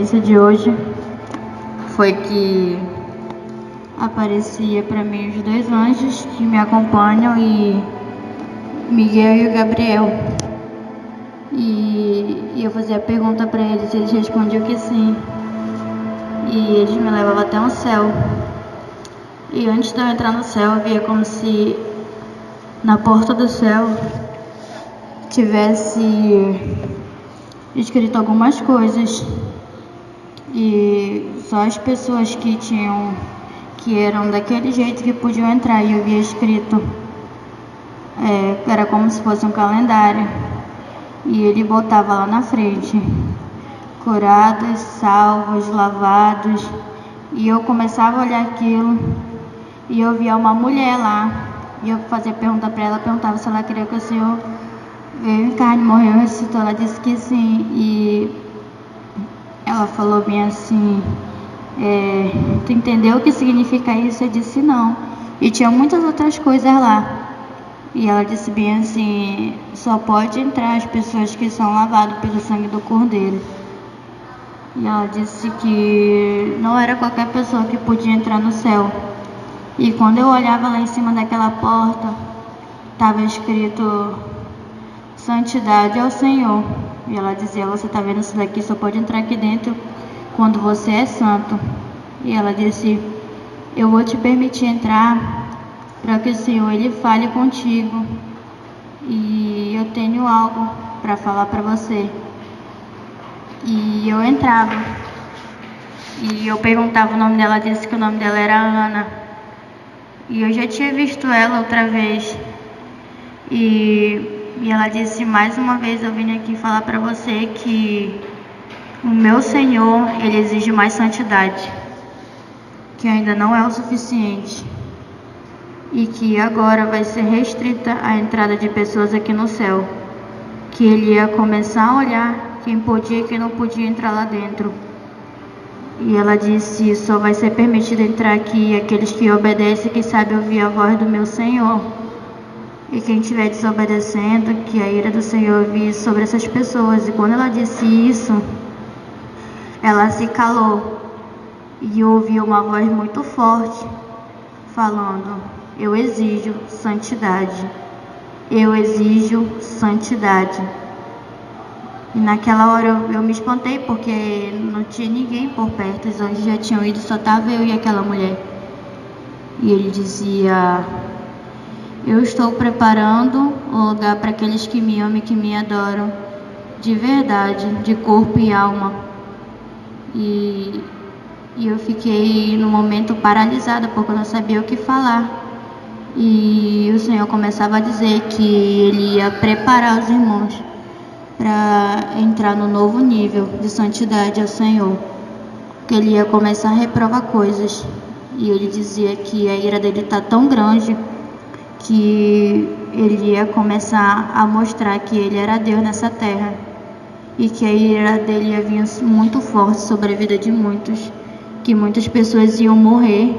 experiência de hoje foi que aparecia para mim os dois anjos que me acompanham, e Miguel e o Gabriel. E eu fazia a pergunta para eles, eles respondiam que sim. E eles me levavam até um céu. E antes de eu entrar no céu, eu via como se na porta do céu tivesse escrito algumas coisas. E só as pessoas que eram daquele jeito que podiam entrar. E eu via escrito, era como se fosse um calendário. E ele botava lá na frente: curados, salvos, lavados. E eu começava a olhar aquilo e eu via uma mulher lá. E eu fazia pergunta para ela, perguntava se ela queria que o Senhor veio em carne, morreu e ressuscitou. Ela disse que sim. E ela falou bem assim: tu entendeu o que significa isso? Eu disse não. E tinha muitas outras coisas lá. E ela disse bem assim: só pode entrar as pessoas que são lavadas pelo sangue do Cordeiro. E ela disse que não era qualquer pessoa que podia entrar no céu. E quando eu olhava lá em cima daquela porta, estava escrito Santidade ao Senhor. E ela dizia: você está vendo isso daqui? Só pode entrar aqui dentro quando você é santo. E ela disse: eu vou te permitir entrar para que o Senhor ele fale contigo. E eu tenho algo para falar para você. E eu entrava. E eu perguntava o nome dela, ela disse que o nome dela era Ana. E eu já tinha visto ela outra vez. E ela disse: mais uma vez eu vim aqui falar para você que o meu Senhor, ele exige mais santidade, que ainda não é o suficiente, e que agora vai ser restrita a entrada de pessoas aqui no céu, que ele ia começar a olhar quem podia e quem não podia entrar lá dentro. E ela disse: só vai ser permitido entrar aqui aqueles que obedecem, que sabem ouvir a voz do meu Senhor. E quem estiver desobedecendo, que a ira do Senhor vir sobre essas pessoas. E quando ela disse isso, ela se calou. E ouviu uma voz muito forte falando: eu exijo santidade. Eu exijo santidade. E naquela hora eu me espantei, porque não tinha ninguém por perto. Os anjos já tinham ido, só estava eu e aquela mulher. E ele dizia: eu estou preparando um lugar para aqueles que me amam e que me adoram de verdade, de corpo e alma. E eu fiquei no momento paralisada, porque eu não sabia o que falar. E o Senhor começava a dizer que ele ia preparar os irmãos para entrar no novo nível de santidade ao Senhor, que ele ia começar a reprovar coisas. E ele dizia que a ira dele está tão grande que ele ia começar a mostrar que ele era Deus nessa terra, e que a ira dele ia vir muito forte sobre a vida de muitos, que muitas pessoas iam morrer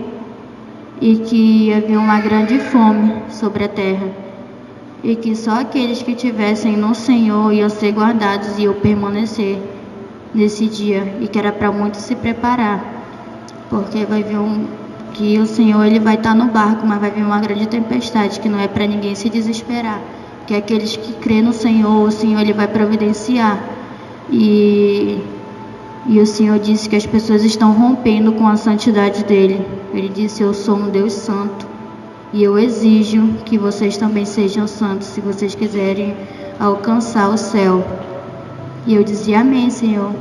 e que ia vir uma grande fome sobre a terra, e que só aqueles que tivessem no Senhor iam ser guardados e iam permanecer nesse dia, e que era para muitos se preparar, porque vai vir que o Senhor ele vai estar no barco, mas vai vir uma grande tempestade, que não é para ninguém se desesperar, que aqueles que crêem no Senhor, o Senhor ele vai providenciar. E o Senhor disse que as pessoas estão rompendo com a santidade dele. Ele disse: eu sou um Deus santo e eu exijo que vocês também sejam santos, se vocês quiserem alcançar o céu. E eu dizia: amém, Senhor.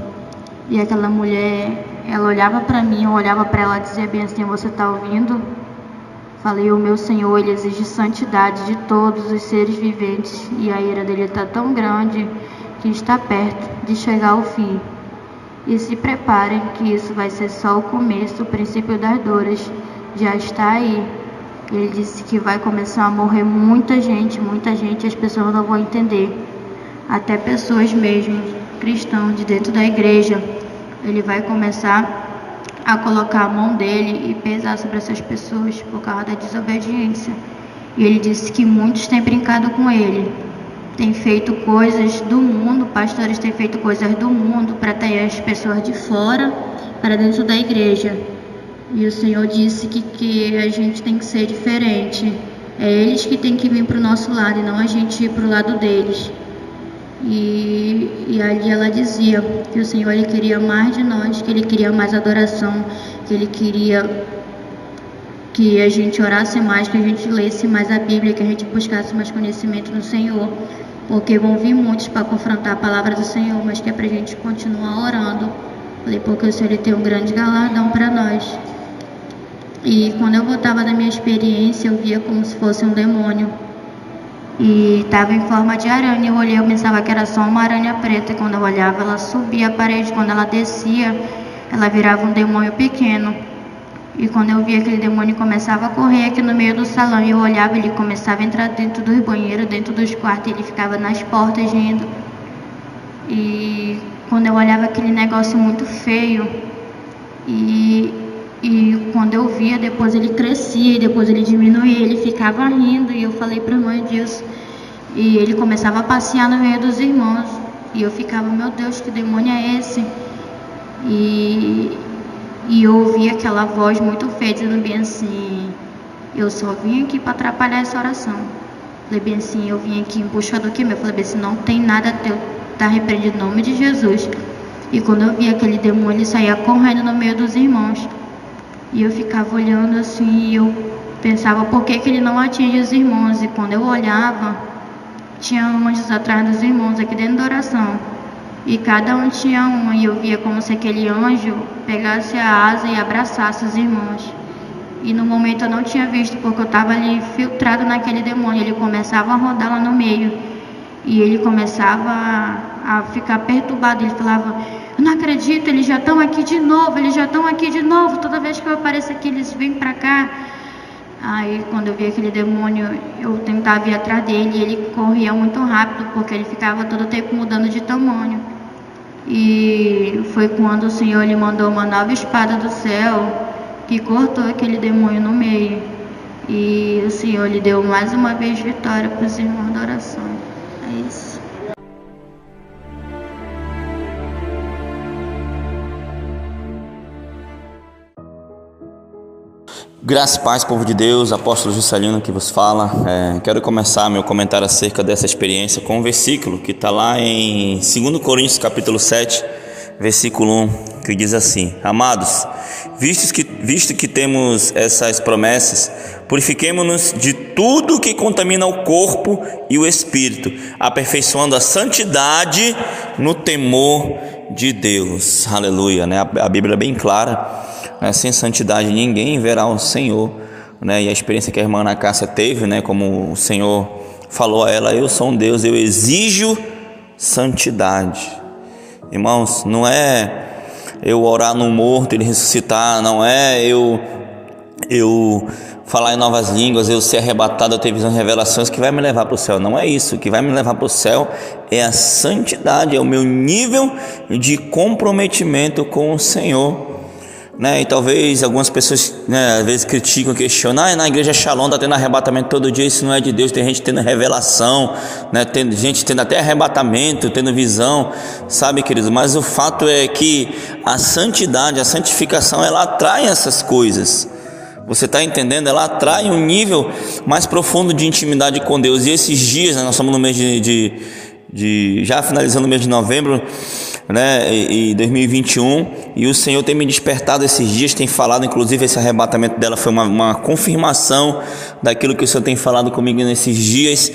E aquela mulher, ela olhava para mim, eu olhava para ela e dizia bem assim: você está ouvindo? Falei: o meu Senhor, ele exige santidade de todos os seres viventes, e a ira dele está tão grande que está perto de chegar ao fim. E se preparem, que isso vai ser só o começo, o princípio das dores já está aí. Ele disse que vai começar a morrer muita gente, as pessoas não vão entender. Até pessoas mesmo, cristãos de dentro da igreja, ele vai começar a colocar a mão dele e pesar sobre essas pessoas por causa da desobediência. E ele disse que muitos têm brincado com ele, têm feito coisas do mundo, pastores têm feito coisas do mundo para atrair as pessoas de fora para dentro da igreja. E o Senhor disse que a gente tem que ser diferente. É eles que têm que vir para o nosso lado e não a gente ir para o lado deles. E ali ela dizia que o Senhor ele queria mais de nós, que Ele queria mais adoração, que Ele queria que a gente orasse mais, que a gente lesse mais a Bíblia, que a gente buscasse mais conhecimento no Senhor, porque vão vir muitos para confrontar a palavra do Senhor, mas que é para a gente continuar orando. Falei, porque o Senhor ele tem um grande galardão para nós. E quando eu voltava da minha experiência, eu via como se fosse um demônio. E estava em forma de aranha. Eu olhei, eu pensava que era só uma aranha preta. E quando eu olhava, ela subia a parede. Quando ela descia, ela virava um demônio pequeno. E quando eu via aquele demônio começava a correr aqui no meio do salão, e eu olhava, ele começava a entrar dentro dos banheiros, dentro dos quartos, e ele ficava nas portas rindo. E quando eu olhava aquele negócio muito feio, e quando eu via, depois ele crescia, e depois ele diminuía, ele ficava rindo, e eu falei para a mãe disso. E ele começava a passear no meio dos irmãos, e eu ficava, meu Deus, que demônio é esse? E eu ouvi aquela voz muito feia, dizendo bem assim, eu só vim aqui para atrapalhar essa oração. Falei bem assim, eu vim aqui em busca do que meu? Falei bem assim, não tem nada teu, tá repreendido em nome de Jesus. E quando eu vi aquele demônio, ele saía correndo no meio dos irmãos. E eu ficava olhando assim, e eu pensava, por que ele não atinge os irmãos? E quando eu olhava, tinha anjos atrás dos irmãos, aqui dentro da oração. E cada um tinha um, e eu via como se aquele anjo pegasse a asa e abraçasse os irmãos. E no momento eu não tinha visto, porque eu estava ali filtrado naquele demônio. Ele começava a rodar lá no meio, e ele começava a ficar perturbado. Ele falava, eu não acredito, eles já estão aqui de novo, eles já estão aqui de novo. Toda vez que eu apareço aqui, eles vêm para cá. Aí quando eu vi aquele demônio, eu tentava ir atrás dele, e ele corria muito rápido, porque ele ficava todo o tempo mudando de tamanho. E foi quando o Senhor lhe mandou uma nova espada do céu, que cortou aquele demônio no meio. E o Senhor lhe deu mais uma vez vitória para os irmãos da oração. É isso. Graça e paz, povo de Deus, apóstolo Juscelino que vos fala. Quero começar meu comentário acerca dessa experiência com um versículo que está lá em 2 Coríntios capítulo 7, versículo 1, que diz assim: Amados, visto que temos essas promessas, purifiquemo-nos de tudo que contamina o corpo e o espírito, aperfeiçoando a santidade no temor de Deus. Aleluia, né? A Bíblia é bem clara. Sem santidade ninguém verá o Senhor, né? E a experiência que a irmã Ana Cássia teve, né? Como o Senhor falou a ela, eu sou um Deus, eu exijo santidade. Irmãos, não é eu orar no morto, ele ressuscitar, não é eu falar em novas línguas, eu ser arrebatado, eu ter visões e revelações que vai me levar para o céu. Não é isso, o que vai me levar para o céu é a santidade, é o meu nível de comprometimento com o Senhor. E talvez algumas pessoas, às vezes criticam, questionam, na igreja Shalom está tendo arrebatamento todo dia, isso não é de Deus. Tem gente tendo revelação, tem gente tendo até arrebatamento, tendo visão, sabe, queridos? Mas o fato é que a santidade, a santificação, ela atrai essas coisas. Você está entendendo? Ela atrai um nível mais profundo de intimidade com Deus. E esses dias, nós estamos no mês já finalizando o mês de novembro, e 2021, e o Senhor tem me despertado esses dias, tem falado, inclusive esse arrebatamento dela foi uma confirmação daquilo que o Senhor tem falado comigo nesses dias,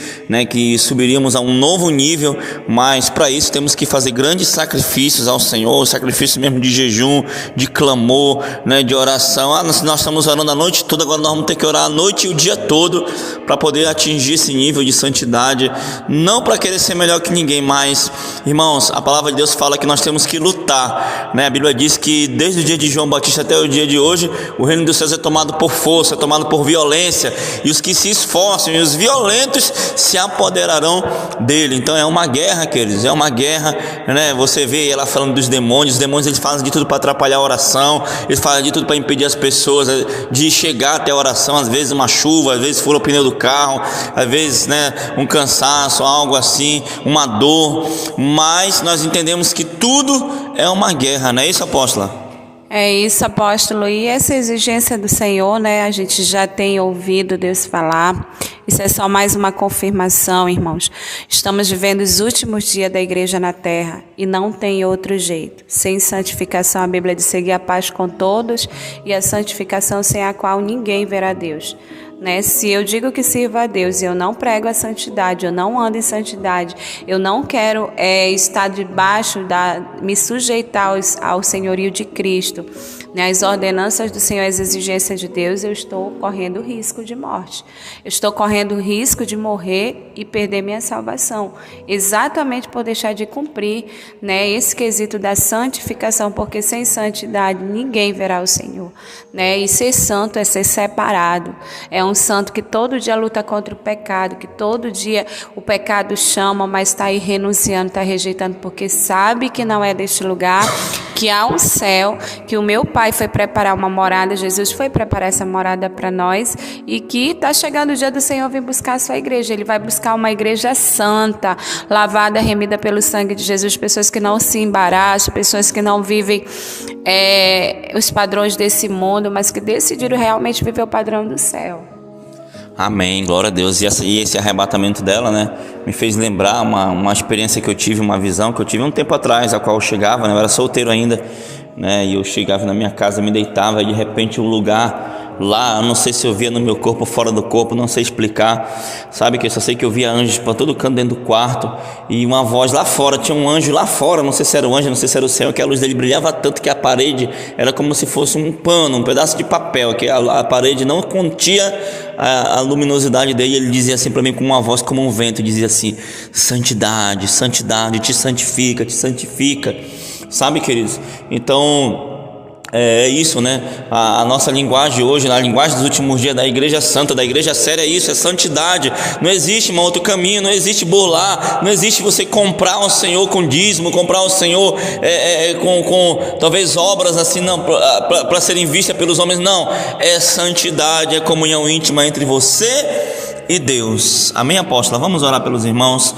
que subiríamos a um novo nível, mas para isso temos que fazer grandes sacrifícios ao Senhor, sacrifício mesmo de jejum, de clamor, de oração. Nós estamos orando a noite toda, agora nós vamos ter que orar a noite e o dia todo para poder atingir esse nível de santidade, não para querer ser melhor que ninguém, mas, irmãos, a palavra de Deus fala que nós temos que lutar, a Bíblia diz diz que desde o dia de João Batista até o dia de hoje, o reino dos céus é tomado por força, é tomado por violência, e os que se esforçam e os violentos se apoderarão dele. Então é uma guerra, queridos, é uma guerra, né? Você vê ela falando dos demônios. Os demônios, eles fazem de tudo para atrapalhar a oração, eles fazem de tudo para impedir as pessoas de chegar até a oração. Às vezes uma chuva, às vezes fura o pneu do carro, às vezes, né, um cansaço, algo assim, uma dor. Mas nós entendemos que tudo é uma guerra, não é isso, apóstola? É isso, apóstolo, e essa exigência do Senhor, né, a gente já tem ouvido Deus falar. Isso é só mais uma confirmação, irmãos. Estamos vivendo os últimos dias da igreja na terra e não tem outro jeito. Sem santificação, a Bíblia diz: seguir a paz com todos, e a santificação sem a qual ninguém verá Deus. Né? Se eu digo que sirvo a Deus e eu não prego a santidade, eu não ando em santidade, eu não quero estar debaixo, me sujeitar ao senhorio de Cristo, né? As ordenanças do Senhor, as exigências de Deus, eu estou correndo risco de morte. Eu estou correndo risco de morrer e perder minha salvação, exatamente por deixar de cumprir, né, esse quesito da santificação, porque sem santidade ninguém verá o Senhor, né? E ser santo é ser separado, é um santo que todo dia luta contra o pecado, que todo dia o pecado chama, mas está aí renunciando, está rejeitando, porque sabe que não é deste lugar, que há um céu, que o meu Pai foi preparar uma morada, Jesus foi preparar essa morada para nós, e que está chegando o dia do Senhor vir buscar a sua igreja. Ele vai buscar uma igreja santa, lavada, remida pelo sangue de Jesus, pessoas que não se embaraçam, pessoas que não vivem os padrões desse mundo, mas que decidiram realmente viver o padrão do céu. Amém, glória a Deus. E esse arrebatamento dela, né, me fez lembrar uma experiência que eu tive, uma visão que eu tive um tempo atrás, a qual eu chegava, né, eu era solteiro ainda, né, e eu chegava na minha casa, me deitava, e de repente um lugar lá, eu não sei se eu via no meu corpo ou fora do corpo, não sei explicar, sabe, que eu só sei que eu via anjos para todo canto dentro do quarto, e uma voz lá fora, tinha um anjo lá fora, não sei se era o anjo, não sei se era o céu, que a luz dele brilhava tanto que a parede era como se fosse um pano, um pedaço de papel, que a parede não continha a luminosidade dele. Ele dizia assim para mim com uma voz como um vento, dizia assim: santidade, santidade, te santifica, sabe, queridos? Então é isso, né? A nossa linguagem hoje, a linguagem dos últimos dias da igreja santa, da igreja séria, é isso, é santidade. Não existe um outro caminho, não existe burlar, não existe você comprar o Senhor com dízimo, comprar o Senhor com talvez obras assim, não, para serem vistas pelos homens. Não, é santidade, é comunhão íntima entre você e Deus. Amém, apóstola? Vamos orar pelos irmãos.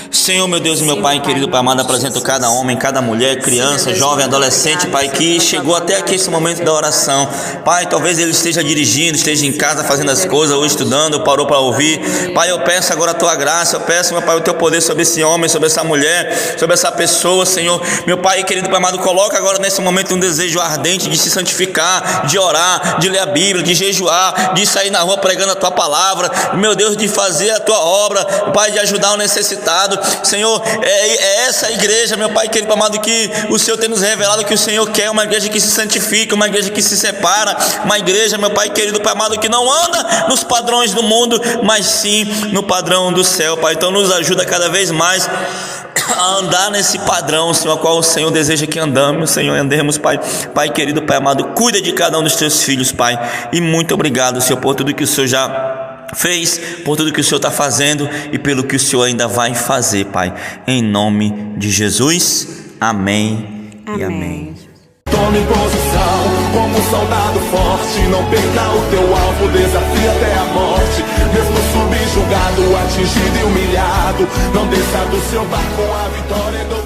Senhor, meu Deus e meu Pai querido, Pai amado, apresento cada homem, cada mulher, criança, jovem, adolescente, Pai, que chegou até aqui esse momento da oração. Pai, talvez ele esteja dirigindo, esteja em casa fazendo as coisas, ou estudando, parou para ouvir. Pai, eu peço agora a Tua graça, eu peço, meu Pai, o Teu poder sobre esse homem, sobre essa mulher, sobre essa pessoa, Senhor. Meu Pai querido, Pai amado, coloca agora nesse momento um desejo ardente de se santificar, de orar, de ler a Bíblia, de jejuar, de sair na rua pregando a Tua palavra, meu Deus, de fazer a Tua obra, Pai, de ajudar o necessitado. Senhor, é essa igreja, meu Pai querido amado, que o Senhor tem nos revelado que o Senhor quer, uma igreja que se santifica, uma igreja que se separa, uma igreja, meu Pai querido, Pai amado, que não anda nos padrões do mundo, mas sim no padrão do céu, Pai. Então nos ajuda cada vez mais a andar nesse padrão, Senhor, a qual o Senhor deseja que andamos, Senhor, andemos, Pai. Pai querido, Pai amado, cuida de cada um dos Teus filhos, Pai, e muito obrigado, Senhor, por tudo que o Senhor já fez, por tudo que o Senhor está fazendo e pelo que o Senhor ainda vai fazer, Pai, em nome de Jesus, amém, e amém. Tome posição como um soldado forte, não perca o teu alvo, desafia até a morte. Mesmo subjugado, atingido e humilhado, não desça do seu barco, a vitória é do